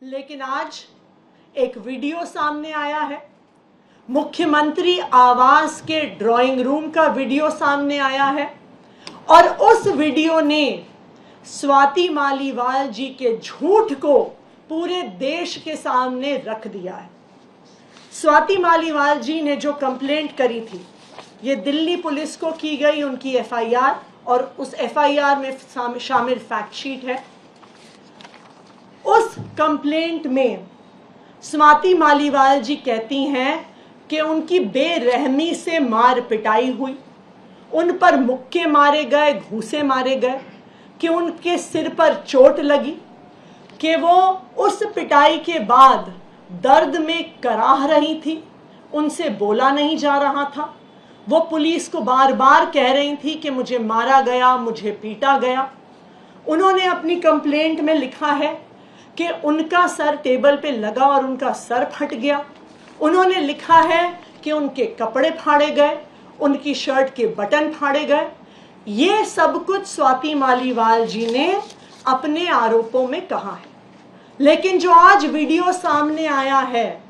लेकिन आज एक वीडियो सामने आया है, मुख्यमंत्री आवास के ड्राइंग रूम का वीडियो सामने आया है और उस वीडियो ने स्वाति मालीवाल जी के झूठ को पूरे देश के सामने रख दिया है। स्वाति मालीवाल जी ने जो कंप्लेंट करी थी, ये दिल्ली पुलिस को की गई उनकी एफआईआर और उस एफआईआर में शामिल फैक्ट शीट है। उस कंप्लेंट में स्वाति मालीवाल जी कहती हैं कि उनकी बेरहमी से मार पिटाई हुई, उन पर मुक्के मारे गए, घूंसे मारे गए, कि उनके सिर पर चोट लगी, कि वो उस पिटाई के बाद दर्द में कराह रही थी, उनसे बोला नहीं जा रहा था। वो पुलिस को बार बार कह रही थी कि मुझे मारा गया, मुझे पीटा गया। उन्होंने अपनी कंप्लेंट में लिखा है कि उनका सर टेबल पे लगा और उनका सर फट गया। उन्होंने लिखा है कि उनके कपड़े फाड़े गए, उनकी शर्ट के बटन फाड़े गए। ये सब कुछ स्वाति मालीवाल जी ने अपने आरोपों में कहा है। लेकिन जो आज वीडियो सामने आया है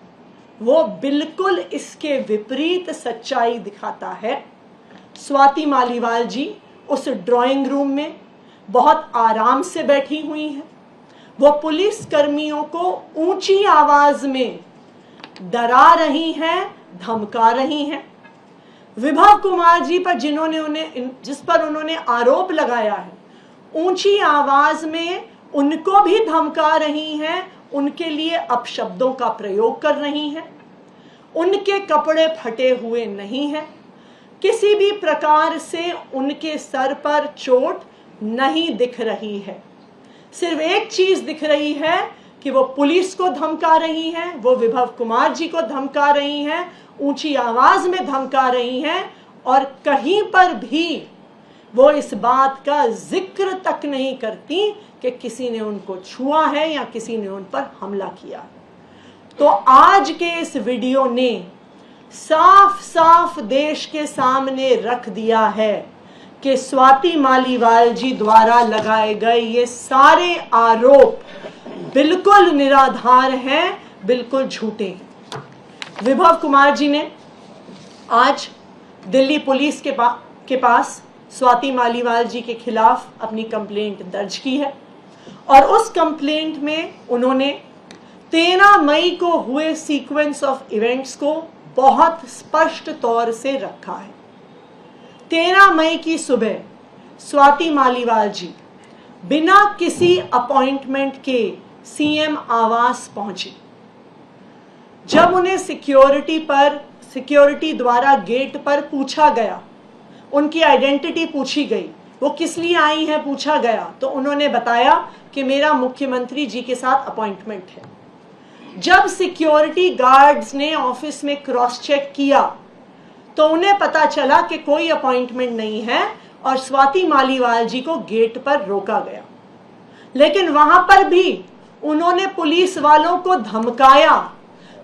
वो बिल्कुल इसके विपरीत सच्चाई दिखाता है। स्वाति मालीवाल जी उस ड्राइंग रूम में बहुत आराम से बैठी हुई हैं। वो पुलिस कर्मियों को ऊंची आवाज में डरा रही हैं, धमका रही हैं। विभव कुमार जी पर जिस पर उन्होंने आरोप लगाया है, ऊंची आवाज में उनको भी धमका रही हैं, उनके लिए अपशब्दों का प्रयोग कर रही हैं। उनके कपड़े फटे हुए नहीं हैं, किसी भी प्रकार से उनके सर पर चोट नहीं दिख रही है। सिर्फ एक चीज दिख रही है कि वो पुलिस को धमका रही हैं, वो विभव कुमार जी को धमका रही हैं, ऊंची आवाज में धमका रही हैं और कहीं पर भी वो इस बात का जिक्र तक नहीं करती कि किसी ने उनको छुआ है या किसी ने उन पर हमला किया। तो आज के इस वीडियो ने साफ साफ देश के सामने रख दिया है कि स्वाति मालीवाल जी द्वारा लगाए गए ये सारे आरोप बिल्कुल निराधार हैं, बिल्कुल झूठे हैं। विभव कुमार जी ने आज दिल्ली पुलिस के पास स्वाति मालीवाल जी के खिलाफ अपनी कंप्लेंट दर्ज की है और उस कंप्लेंट में उन्होंने 13 मई को हुए सीक्वेंस ऑफ इवेंट्स को बहुत स्पष्ट तौर से रखा है। 13 मई की सुबह स्वाति मालीवाल जी बिना किसी अपॉइंटमेंट के सीएम आवास पहुंची। जब उन्हें सिक्योरिटी द्वारा गेट पर पूछा गया, उनकी आइडेंटिटी पूछी गई, वो किस लिए आई हैं पूछा गया, तो उन्होंने बताया कि मेरा मुख्यमंत्री जी के साथ अपॉइंटमेंट है। जब सिक्योरिटी गार्ड्स ने ऑफिस में क्रॉस चेक किया तो उन्हें पता चला कि कोई अपॉइंटमेंट नहीं है और स्वाति मालीवाल जी को गेट पर रोका गया। लेकिन वहां पर भी उन्होंने पुलिस वालों को धमकाया,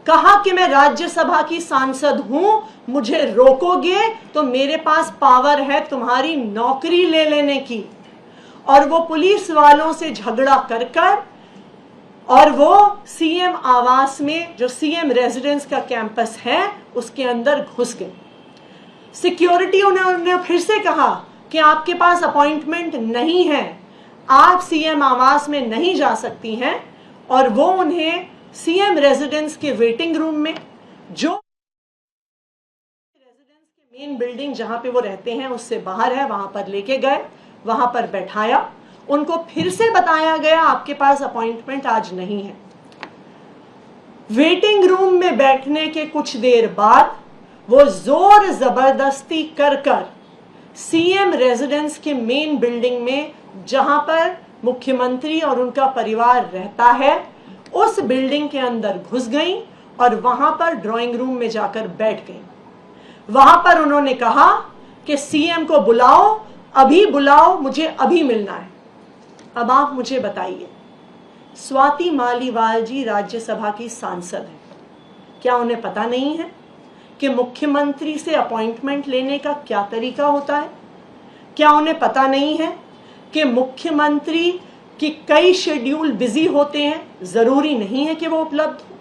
कहा कि मैं राज्यसभा की सांसद हूं, मुझे रोकोगे तो मेरे पास पावर है तुम्हारी नौकरी ले लेने की। और वो पुलिस वालों से झगड़ा कर और वो सीएम आवास में, जो सीएम रेजिडेंस का कैंपस है, उसके अंदर घुस गए। सिक्योरिटी उन्होंने फिर से कहा कि आपके पास अपॉइंटमेंट नहीं है, आप सीएम आवास में नहीं जा सकती हैं। और वो उन्हें सीएम रेजिडेंस के वेटिंग रूम में, जो रेजिडेंस के मेन बिल्डिंग जहां पे वो रहते हैं उससे बाहर है, वहां पर लेके गए, वहां पर बैठाया। उनको फिर से बताया गया आपके पास अपॉइंटमेंट आज नहीं है। वेटिंग रूम में बैठने के कुछ देर बाद वो जोर जबरदस्ती कर सीएम रेजिडेंस के मेन बिल्डिंग में, जहां पर मुख्यमंत्री और उनका परिवार रहता है, उस बिल्डिंग के अंदर घुस गई और वहां पर ड्राइंग रूम में जाकर बैठ गई। वहां पर उन्होंने कहा कि सीएम को बुलाओ, अभी बुलाओ, मुझे अभी मिलना है। अब आप मुझे बताइए, स्वाति मालीवाल जी राज्यसभा की सांसद हैं, क्या उन्हें पता नहीं है कि मुख्यमंत्री से अपॉइंटमेंट लेने का क्या तरीका होता है? क्या उन्हें पता नहीं है कि मुख्यमंत्री कि कई शेड्यूल बिजी होते हैं, जरूरी नहीं है कि वो उपलब्ध हो।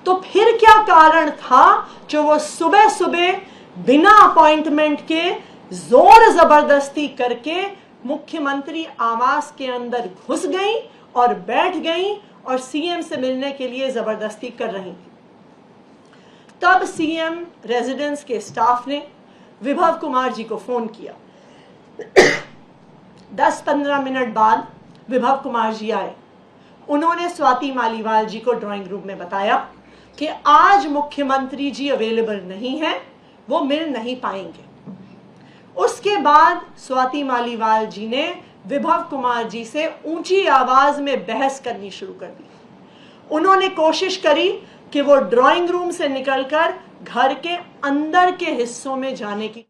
तो फिर क्या कारण था जो वो सुबह सुबह बिना अपॉइंटमेंट के जोर जबरदस्ती करके मुख्यमंत्री आवास के अंदर घुस गई और बैठ गई और सीएम से मिलने के लिए जबरदस्ती कर रही थी। तब सीएम रेजिडेंस के स्टाफ ने विभव कुमार जी को फोन किया। 10-15 मिनट बाद विभव कुमार जी आए। उन्होंने स्वाति मालीवाल जी को ड्राइंग रूम में बताया कि आज मुख्यमंत्री जी अवेलेबल नहीं है, वो मिल नहीं पाएंगे। उसके बाद स्वाति मालीवाल जी ने विभव कुमार जी से ऊंची आवाज में बहस करनी शुरू कर दी। उन्होंने कोशिश करी कि वो ड्राइंग रूम से निकलकर घर के अंदर के हिस्सों में जाने की